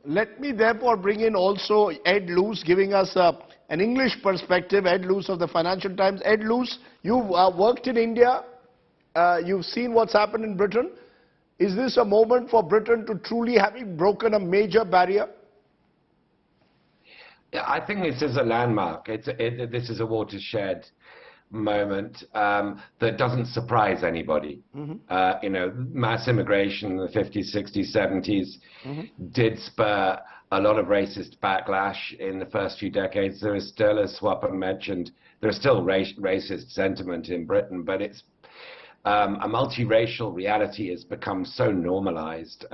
Let me therefore bring in also Ed Luce, giving us an English perspective. Ed Luce of the Financial Times. Ed Luce, you've worked in India. You've seen what's happened in Britain. Is this a moment for Britain to truly having broken a major barrier? Yeah, I think this is a landmark. This is a watershed moment that doesn't surprise anybody. You know, mass immigration in the 50s, 60s, 70s did spur a lot of racist backlash in the first few decades. There is still, as Swapan mentioned, there's still racist sentiment in Britain, but it's a multiracial reality has become so normalized.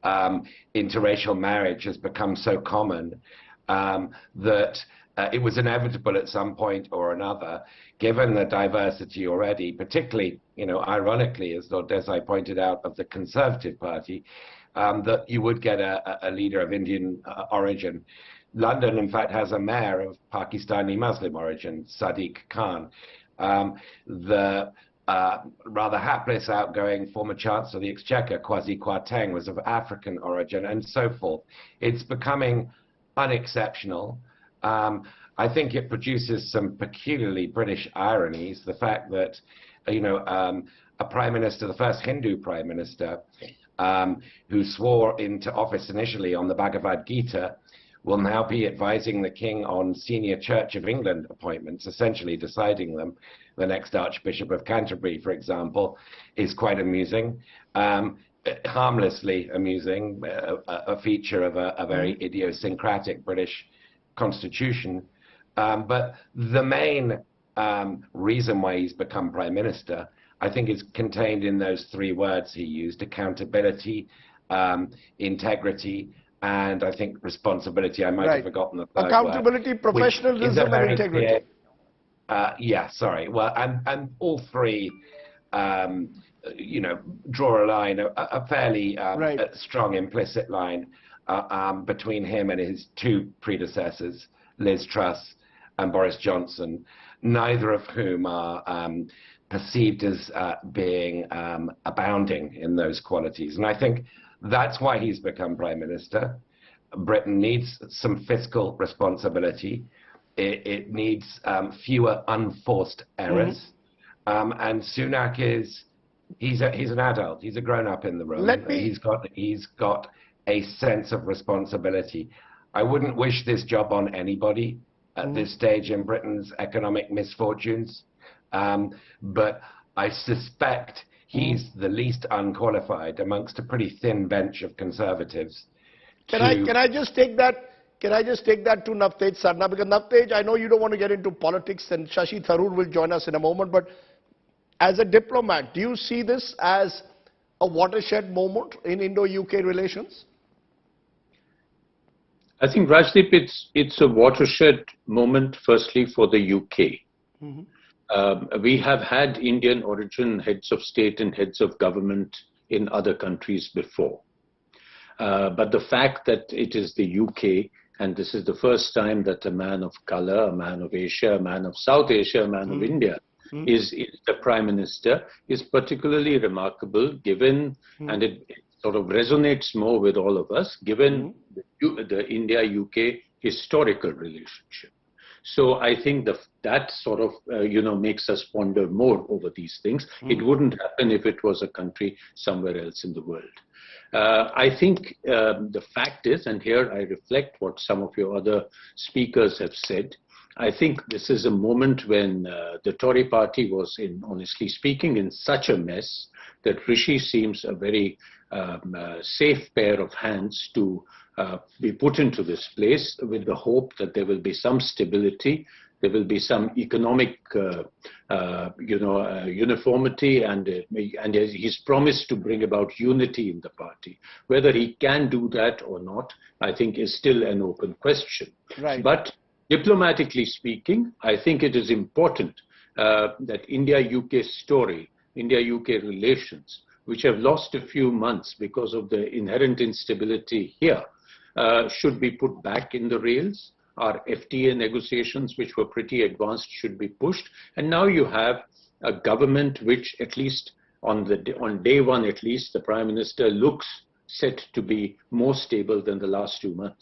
Interracial marriage has become so common that it was inevitable at some point or another, given the diversity already, particularly, you know, ironically, as Lord Desai pointed out, of the Conservative Party, that you would get a leader of Indian origin. London, in fact, has a mayor of Pakistani Muslim origin, Sadiq Khan. The rather hapless outgoing former Chancellor of the Exchequer, Kwasi Kwarteng, was of African origin, and so forth. It's becoming unexceptional. I think it produces some peculiarly British ironies. The fact that, you know, a prime minister, the first Hindu prime minister, who swore into office initially on the Bhagavad Gita, will now be advising the king on senior Church of England appointments, essentially deciding them. The next Archbishop of Canterbury, for example, is quite amusing. Harmlessly amusing, a feature of a very idiosyncratic British constitution. But the main reason why he's become prime minister, I think, is contained in those three words he used: accountability, integrity, and I think responsibility. I might have forgotten the third accountability, word, professionalism, and integrity. Yeah, sorry. Well, and all three, you know, draw a line, a fairly strong implicit line between him and his two predecessors, Liz Truss and Boris Johnson, neither of whom are perceived as being abounding in those qualities. And I think that's why he's become prime minister. Britain needs some fiscal responsibility. It needs fewer unforced errors. And Sunak he's an adult. He's a grown-up in the room. He's got a sense of responsibility. I wouldn't wish this job on anybody at this stage in Britain's economic misfortunes, but I suspect he's the least unqualified amongst a pretty thin bench of Conservatives. Can I just take that? Can I just take that to Navtej Sarna? Because Navtej, I know you don't want to get into politics, and Shashi Tharoor will join us in a moment, but as a diplomat, do you see this as a watershed moment in Indo-UK relations? I think, Rajdeep, it's a watershed moment, firstly, for the UK. We have had Indian origin heads of state and heads of government in other countries before. But the fact that it is the UK, and this is the first time that a man of color, a man of Asia, a man of South Asia, a man of India is the prime minister, is particularly remarkable given, and it sort of resonates more with all of us, given the India-UK historical relationship. So I think that sort of, you know, makes us ponder more over these things. It wouldn't happen if it was a country somewhere else in the world. I think the fact is, and here I reflect what some of your other speakers have said, I think this is a moment when the Tory party was, honestly speaking, in such a mess that Rishi seems a very safe pair of hands to be put into this place, with the hope that there will be some stability, there will be some economic, uniformity, and he's promised to bring about unity in the party. Whether he can do that or not, I think, is still an open question. But diplomatically speaking, I think it is important that India-UK story, India-UK relations, which have lost a few months because of the inherent instability here, should be put back in the rails. Our FTA negotiations, which were pretty advanced, should be pushed. And now you have a government which, at least on day one, at least, the Prime Minister looks set to be more stable than the last 2 months.